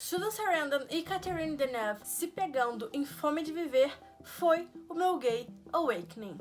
Susan Sarandon e Catherine Deneuve se pegando em Fome de Viver foi o meu gay awakening.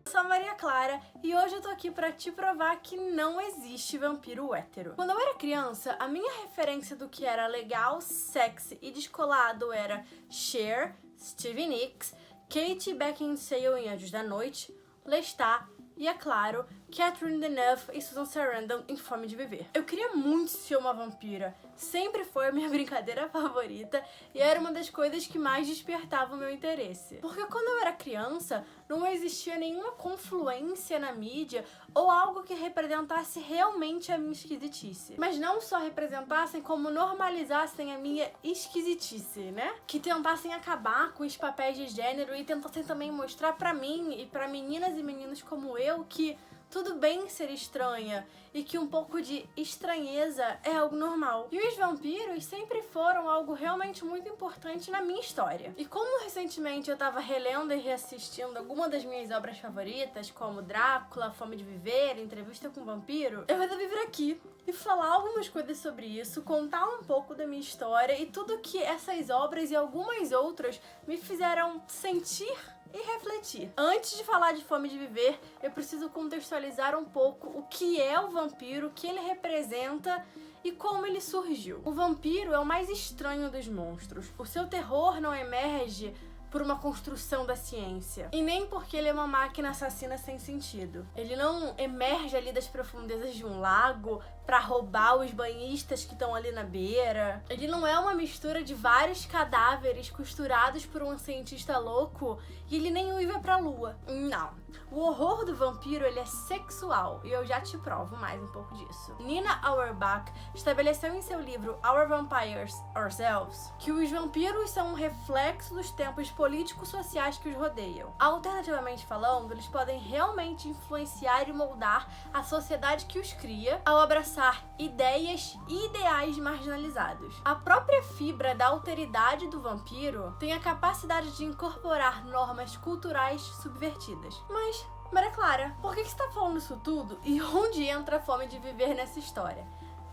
Eu sou a Maria Clara e hoje eu tô aqui pra te provar que não existe vampiro hétero. Quando eu era criança, a minha referência do que era legal, sexy e descolado era Cher, Stevie Nicks, Kate Beckinsale em Anjos da Noite, Lestat e, é claro, Catherine Deneuve e Susan Sarandon em Fome de Viver. Eu queria muito ser uma vampira, sempre foi a minha brincadeira favorita e era uma das coisas que mais despertava o meu interesse. Porque quando eu era criança, não existia nenhuma confluência na mídia ou algo que representasse realmente a minha esquisitice. Mas não só representassem, como normalizassem a minha esquisitice, né? Que tentassem acabar com os papéis de gênero e tentassem também mostrar pra mim e pra meninas e meninos como eu que tudo bem ser estranha e que um pouco de estranheza é algo normal. E os vampiros sempre foram algo realmente muito importante na minha história. E como recentemente eu tava relendo e reassistindo algumas das minhas obras favoritas, como Drácula, Fome de Viver, Entrevista com o Vampiro, eu resolvi vir aqui e falar algumas coisas sobre isso, contar um pouco da minha história e tudo que essas obras e algumas outras me fizeram sentir e refletir. Antes de falar de Fome de Viver, eu preciso contextualizar um pouco o que é o vampiro, o que ele representa e como ele surgiu. O vampiro é o mais estranho dos monstros. O seu terror não emerge por uma construção da ciência. E nem porque ele é uma máquina assassina sem sentido. Ele não emerge ali das profundezas de um lago pra roubar os banhistas que estão ali na beira. Ele não é uma mistura de vários cadáveres costurados por um cientista louco e ele nem uiva pra lua. Não. O horror do vampiro, ele é sexual e eu já te provo mais um pouco disso. Nina Auerbach estabeleceu em seu livro Our Vampires Ourselves que os vampiros são um reflexo dos tempos políticos sociais que os rodeiam. Alternativamente falando, eles podem realmente influenciar e moldar a sociedade que os cria ao abraçar ideias e ideais marginalizados. A própria fibra da alteridade do vampiro tem a capacidade de incorporar normas culturais subvertidas. Mas, Maria Clara, por que você tá falando isso tudo e onde entra a Fome de Viver nessa história?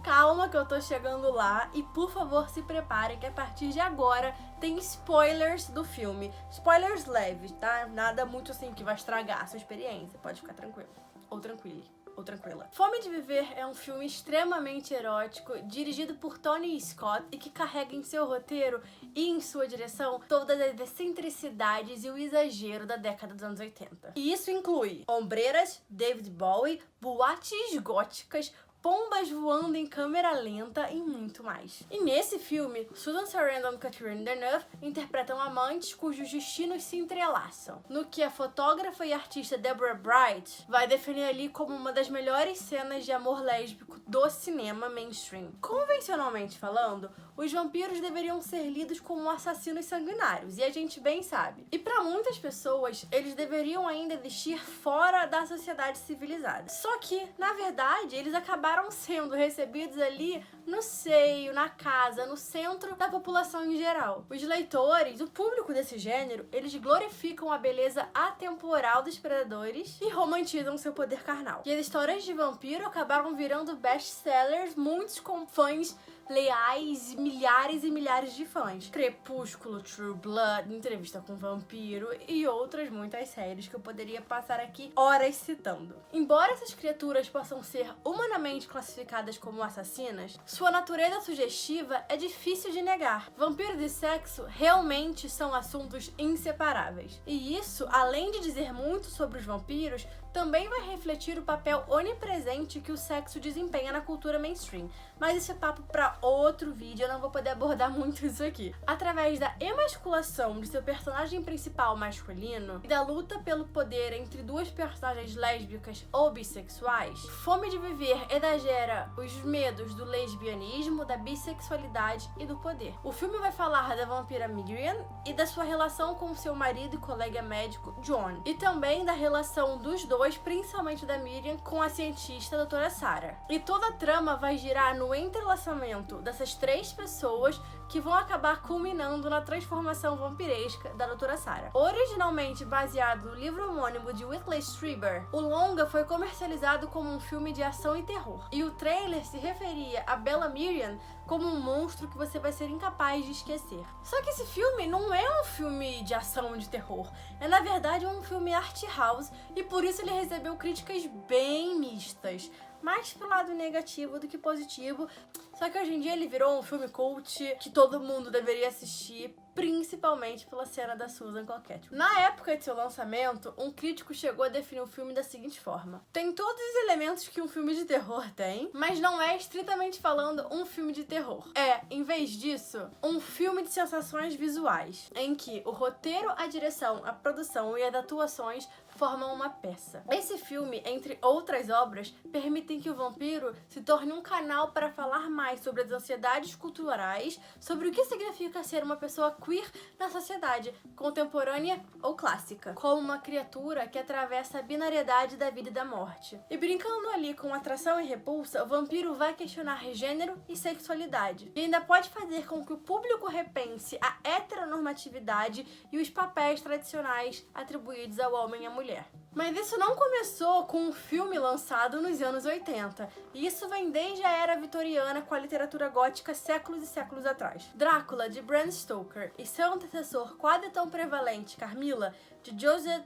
Calma que eu tô chegando lá e por favor se preparem que a partir de agora tem spoilers do filme. Spoilers leves, tá? Nada muito assim que vai estragar a sua experiência, pode ficar tranquilo. Ou tranquila. Fome de Viver é um filme extremamente erótico, dirigido por Tony Scott e que carrega em seu roteiro e em sua direção todas as excentricidades e o exagero da década dos anos 80. E isso inclui ombreiras, David Bowie, boates góticas, pombas voando em câmera lenta e muito mais. E nesse filme, Susan Sarandon e Catherine Deneuve interpretam amantes cujos destinos se entrelaçam, no que a fotógrafa e artista Deborah Bright vai definir ali como uma das melhores cenas de amor lésbico do cinema mainstream. Convencionalmente falando, os vampiros deveriam ser lidos como assassinos sanguinários, e a gente bem sabe. E para muitas pessoas, eles deveriam ainda existir fora da sociedade civilizada. Só que, na verdade, eles acabaram sendo recebidos ali no seio, na casa, no centro da população em geral. Os leitores, o público desse gênero, eles glorificam a beleza atemporal dos predadores e romantizam seu poder carnal. E as histórias de vampiro acabaram virando best-sellers, muitos com fãs leais, milhares e milhares de fãs. Crepúsculo, True Blood, Entrevista com o Vampiro e outras muitas séries que eu poderia passar aqui horas citando. Embora essas criaturas possam ser humanamente classificadas como assassinas, sua natureza sugestiva é difícil de negar. Vampiros e sexo realmente são assuntos inseparáveis. E isso, além de dizer muito sobre os vampiros, também vai refletir o papel onipresente que o sexo desempenha na cultura mainstream. Mas esse é papo para outro vídeo, eu não vou poder abordar muito isso aqui. Através da emasculação de seu personagem principal masculino e da luta pelo poder entre duas personagens lésbicas ou bissexuais, Fome de Viver exagera os medos do lesbianismo, da bissexualidade e do poder. O filme vai falar da vampira Miriam e da sua relação com seu marido e colega médico John, e também da relação dos dois, principalmente da Miriam, com a cientista doutora Sarah. E toda a trama vai girar no entrelaçamento dessas três pessoas que vão acabar culminando na transformação vampiresca da Doutora Sarah. Originalmente baseado no livro homônimo de Whitley Strieber, o longa foi comercializado como um filme de ação e terror, e o trailer se referia a Bella Miriam como um monstro que você vai ser incapaz de esquecer. Só que esse filme não é um filme de ação e de terror, é na verdade um filme art house, e por isso ele recebeu críticas bem mistas, mais pro lado negativo do que positivo. Só que hoje em dia ele virou um filme cult que todo mundo deveria assistir, principalmente pela cena da Susan Coquette. Na época de seu lançamento, um crítico chegou a definir o filme da seguinte forma: tem todos os elementos que um filme de terror tem, mas não é, estritamente falando, um filme de terror. É, em vez disso, um filme de sensações visuais, em que o roteiro, a direção, a produção e as atuações formam uma peça. Esse filme, entre outras obras, permitem que o vampiro se torne um canal para falar mais sobre as ansiedades culturais, sobre o que significa ser uma pessoa queer na sociedade contemporânea ou clássica, como uma criatura que atravessa a binariedade da vida e da morte. E brincando ali com atração e repulsa, o vampiro vai questionar gênero e sexualidade, e ainda pode fazer com que o público repense a heteronormatividade e os papéis tradicionais atribuídos ao homem e à mulher. Mas isso não começou com um filme lançado nos anos 80. Isso vem desde a era vitoriana com a literatura gótica séculos e séculos atrás. Drácula, de Bram Stoker, e seu antecessor quase tão prevalente, Carmilla, de Joseph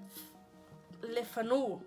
Le Fanu,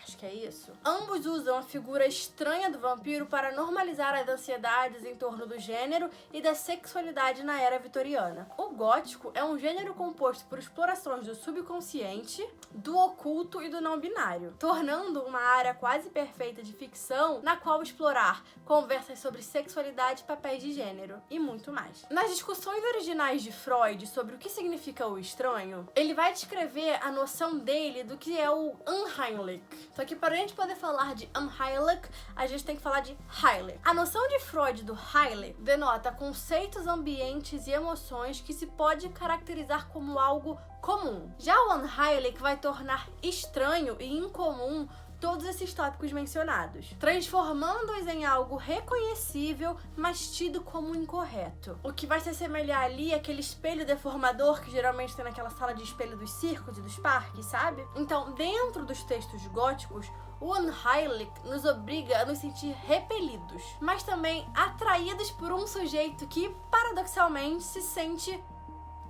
acho que é isso. Ambos usam a figura estranha do vampiro para normalizar as ansiedades em torno do gênero e da sexualidade na era vitoriana. O gótico é um gênero composto por explorações do subconsciente, do oculto e do não binário, tornando uma área quase perfeita de ficção na qual explorar conversas sobre sexualidade, papéis de gênero e muito mais. Nas discussões originais de Freud sobre o que significa o estranho, ele vai descrever a noção dele do que é o unheimlich. Só que para a gente poder falar de unheimlich, a gente tem que falar de heilig. A noção de Freud do heilig denota conceitos, ambientes e emoções que se pode caracterizar como algo comum. Já o unheimlich vai tornar estranho e incomum todos esses tópicos mencionados, transformando-os em algo reconhecível, mas tido como incorreto. O que vai se assemelhar ali àquele espelho deformador que geralmente tem naquela sala de espelho dos circos e dos parques, sabe? Então, dentro dos textos góticos, o unheimlich nos obriga a nos sentir repelidos, mas também atraídos por um sujeito que, paradoxalmente, se sente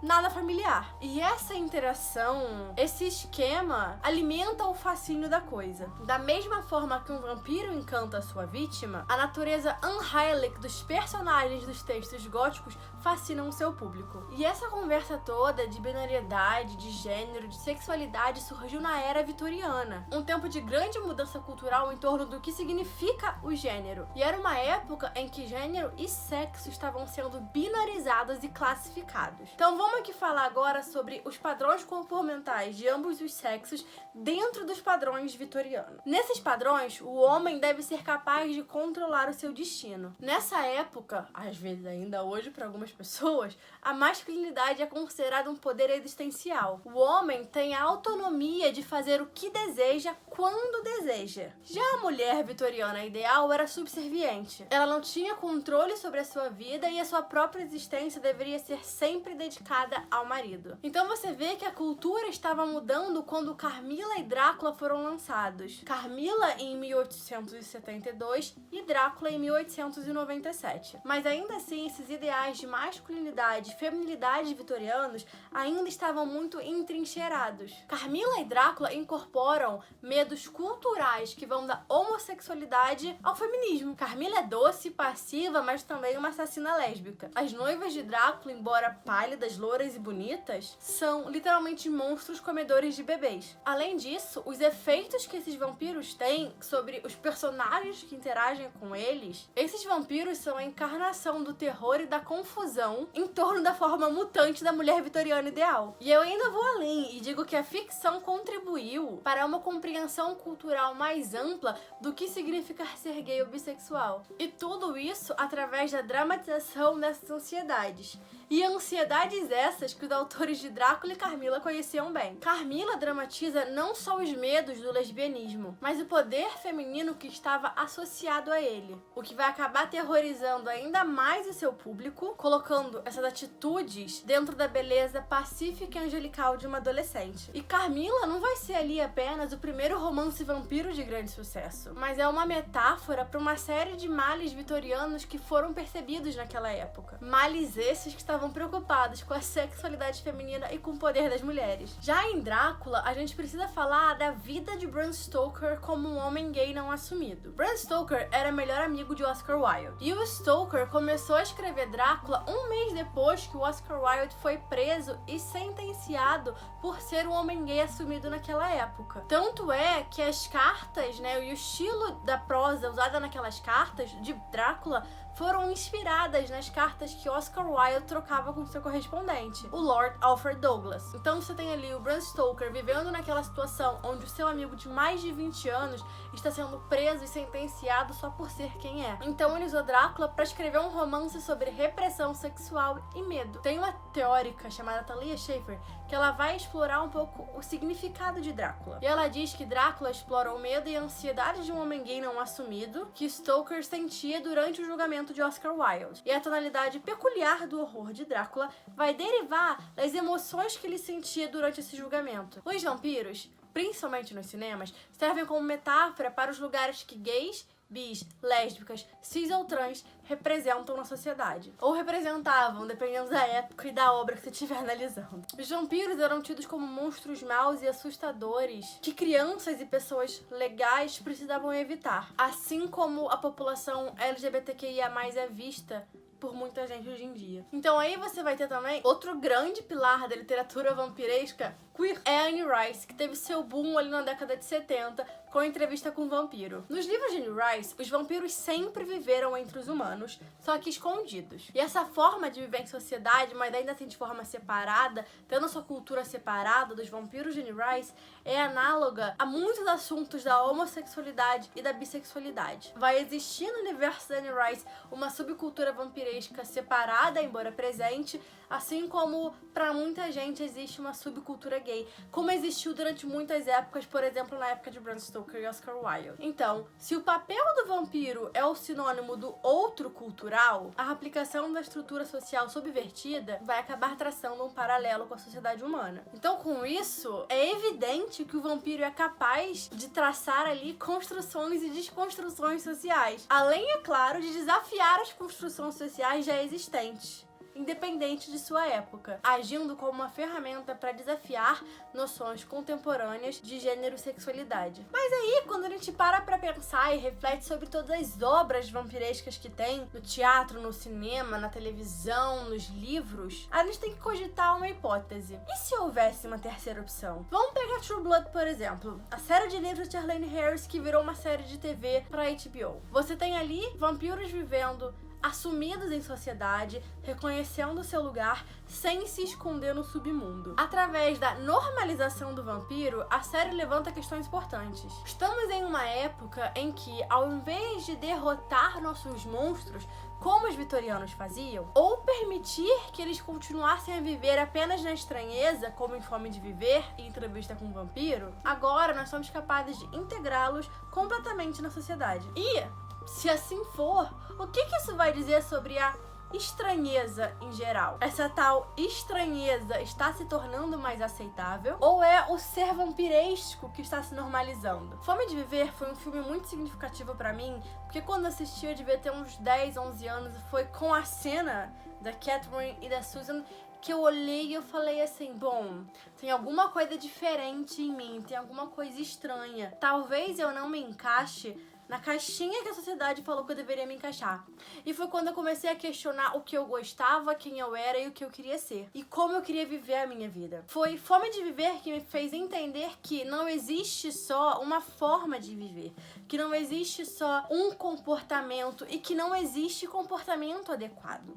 nada familiar. E essa interação, esse esquema, alimenta o fascínio da coisa. Da mesma forma que um vampiro encanta a sua vítima, a natureza unheimlich dos personagens dos textos góticos fascinam o seu público. E essa conversa toda de binariedade, de gênero, de sexualidade surgiu na era vitoriana, um tempo de grande mudança cultural em torno do que significa o gênero. E era uma época em que gênero e sexo estavam sendo binarizados e classificados. Então vamos aqui falar agora sobre os padrões comportamentais de ambos os sexos dentro dos padrões vitorianos. Nesses padrões, o homem deve ser capaz de controlar o seu destino. Nessa época, às vezes ainda hoje para algumas pessoas, a masculinidade é considerada um poder existencial. O homem tem a autonomia de fazer o que deseja, quando deseja. Já a mulher vitoriana ideal era subserviente. Ela não tinha controle sobre a sua vida e a sua própria existência deveria ser sempre dedicada ao marido. Então você vê que a cultura estava mudando quando Carmilla e Drácula foram lançados. Carmilla em 1872 e Drácula em 1897. Mas ainda assim, esses ideais de masculinidade e feminilidade vitorianos ainda estavam muito entrincheirados. Carmilla e Drácula incorporam medos culturais que vão da homossexualidade ao feminismo. Carmilla é doce, passiva, mas também uma assassina lésbica. As noivas de Drácula, embora pálidas, louras e bonitas, são literalmente monstros comedores de bebês. Além disso, os efeitos que esses vampiros têm sobre os personagens que interagem com eles, esses vampiros são a encarnação do terror e da confusão em torno da forma mutante da mulher vitoriana ideal. E eu ainda vou além e digo que a ficção contribuiu para uma compreensão cultural mais ampla do que significa ser gay ou bissexual. E tudo isso através da dramatização dessas ansiedades. E ansiedades essas que os autores de Drácula e Carmila conheciam bem. Carmila dramatiza não só os medos do lesbianismo, mas o poder feminino que estava associado a ele, o que vai acabar aterrorizando ainda mais o seu público, colocando essas atitudes dentro da beleza pacífica e angelical de uma adolescente. E Carmila não vai ser ali apenas o primeiro romance vampiro de grande sucesso, mas é uma metáfora para uma série de males vitorianos que foram percebidos naquela época. Males esses que estavam preocupados com a sexualidade feminina e com o poder das mulheres. Já em Drácula, a gente precisa falar da vida de Bram Stoker como um homem gay não assumido. Bram Stoker era melhor amigo de Oscar Wilde. E o Stoker começou a escrever Drácula um mês depois que o Oscar Wilde foi preso e sentenciado por ser um homem gay assumido naquela época. Tanto é que as cartas, e o estilo da prosa usada naquelas cartas de Drácula foram inspiradas nas cartas que Oscar Wilde trocava com seu correspondente, o Lord Alfred Douglas. Então você tem ali o Bram Stoker vivendo naquela situação onde o seu amigo de mais de 20 anos está sendo preso e sentenciado só por ser quem é. Então ele usou Drácula para escrever um romance sobre repressão sexual e medo. Tem uma teórica chamada Talia Shaffer que ela vai explorar um pouco o significado de Drácula. E ela diz que Drácula explora o medo e a ansiedade de um homem gay não assumido que Stoker sentia durante o julgamento de Oscar Wilde. E a tonalidade peculiar do horror de Drácula vai derivar das emoções que ele sentia durante esse julgamento. Os vampiros, principalmente nos cinemas, servem como metáfora para os lugares que gays, bis, lésbicas, cis ou trans representam na sociedade. Ou representavam, dependendo da época e da obra que você estiver analisando. Os vampiros eram tidos como monstros maus e assustadores que crianças e pessoas legais precisavam evitar. Assim como a população LGBTQIA+, é vista por muita gente hoje em dia. Então aí você vai ter também outro grande pilar da literatura vampiresca queer, é Anne Rice, que teve seu boom ali na década de 70 com a Entrevista com o Vampiro. Nos livros de Anne Rice, os vampiros sempre viveram entre os humanos, só que escondidos. E essa forma de viver em sociedade, mas ainda assim de forma separada, tendo sua cultura separada dos vampiros de Anne Rice, é análoga a muitos assuntos da homossexualidade e da bissexualidade. Vai existir no universo da Anne Rice uma subcultura vampiresca separada, embora presente, assim como para muita gente existe uma subcultura gay, como existiu durante muitas épocas, por exemplo, na época de Bram Stoker e Oscar Wilde. Então, se o papel do vampiro é o sinônimo do outro cultural, a aplicação da estrutura social subvertida vai acabar traçando um paralelo com a sociedade humana. Então, com isso, é evidente que o vampiro é capaz de traçar ali construções e desconstruções sociais, além, é claro, de desafiar as construções sociais já existentes, independente de sua época, agindo como uma ferramenta para desafiar noções contemporâneas de gênero e sexualidade. Mas aí, quando a gente para pensar e reflete sobre todas as obras vampirescas que tem no teatro, no cinema, na televisão, nos livros, a gente tem que cogitar uma hipótese. E se houvesse uma terceira opção? Vamos pegar True Blood, por exemplo, a série de livros de Arlene Harris que virou uma série de TV para HBO. Você tem ali vampiros vivendo assumidos em sociedade, reconhecendo seu lugar sem se esconder no submundo. Através da normalização do vampiro, a série levanta questões importantes. Estamos em uma época em que, ao invés de derrotar nossos monstros, como os vitorianos faziam, ou permitir que eles continuassem a viver apenas na estranheza, como em Fome de Viver e Entrevista com um Vampiro, agora nós somos capazes de integrá-los completamente na sociedade. E se assim for, o que isso vai dizer sobre a estranheza em geral? Essa tal estranheza está se tornando mais aceitável? Ou é o ser vampiresco que está se normalizando? Fome de Viver foi um filme muito significativo pra mim, porque quando assisti eu devia ter uns 10, 11 anos, e foi com a cena da Catherine e da Susan que eu olhei e eu falei assim, bom, tem alguma coisa diferente em mim, tem alguma coisa estranha. Talvez eu não me encaixe na caixinha que a sociedade falou que eu deveria me encaixar. E foi quando eu comecei a questionar o que eu gostava, quem eu era e o que eu queria ser. E como eu queria viver a minha vida. Foi Fome de Viver que me fez entender que não existe só uma forma de viver. Que não existe só um comportamento e que não existe comportamento adequado.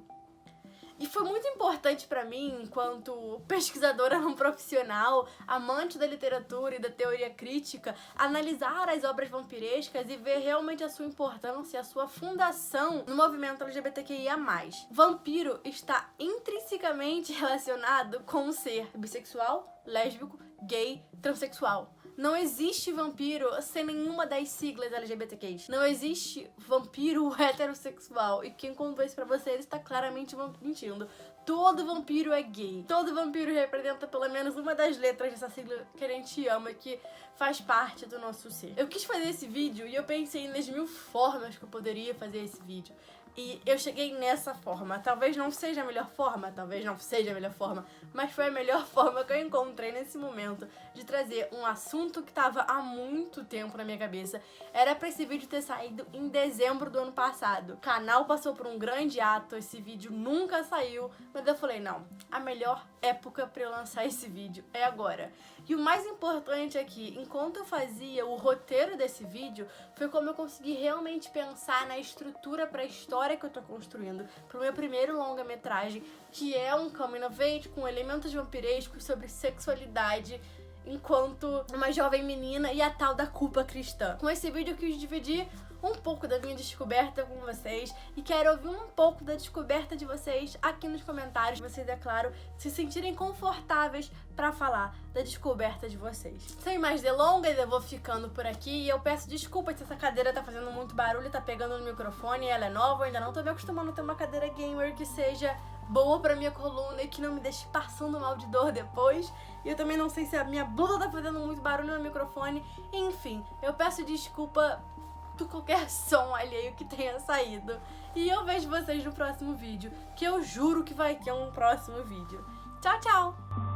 E foi muito importante pra mim, enquanto pesquisadora não profissional, amante da literatura e da teoria crítica, analisar as obras vampirescas e ver realmente a sua importância e a sua fundação no movimento LGBTQIA+. Vampiro está intrinsecamente relacionado com o ser bissexual, lésbico, gay, transexual. Não existe vampiro sem nenhuma das siglas LGBTQs. Não existe vampiro heterossexual. E quem contou isso pra vocês está claramente mentindo. Todo vampiro é gay. Todo vampiro representa pelo menos uma das letras dessa sigla que a gente ama, que faz parte do nosso ser. Eu quis fazer esse vídeo e eu pensei nas 1000 formas que eu poderia fazer esse vídeo. E eu cheguei nessa forma. Talvez não seja a melhor forma, mas foi a melhor forma que eu encontrei nesse momento de trazer um assunto que tava há muito tempo na minha cabeça. Era pra esse vídeo ter saído em dezembro do ano passado. O canal passou por um grande ato, esse vídeo nunca saiu, mas eu falei, não, a melhor época pra eu lançar esse vídeo é agora. E o mais importante aqui, enquanto eu fazia o roteiro desse vídeo, foi como eu consegui realmente pensar na estrutura pra história que eu tô construindo, pro meu primeiro longa-metragem, que é um coming of age com elementos vampirescos sobre sexualidade enquanto uma jovem menina e a tal da culpa cristã. Com esse vídeo eu quis dividir um pouco da minha descoberta com vocês e quero ouvir um pouco da descoberta de vocês aqui nos comentários. Vocês, é claro, se sentirem confortáveis pra falar da descoberta de vocês. Sem mais delongas, eu vou ficando por aqui e eu peço desculpas se essa cadeira tá fazendo muito barulho, tá pegando no microfone, ela é nova, eu ainda não tô me acostumando a ter uma cadeira gamer que seja boa pra minha coluna e que não me deixe passando mal de dor depois. E eu também não sei se a minha blusa tá fazendo muito barulho no microfone. Enfim, eu peço desculpa por qualquer som alheio que tenha saído. E eu vejo vocês no próximo vídeo, que eu juro que vai ter um próximo vídeo. Tchau, tchau!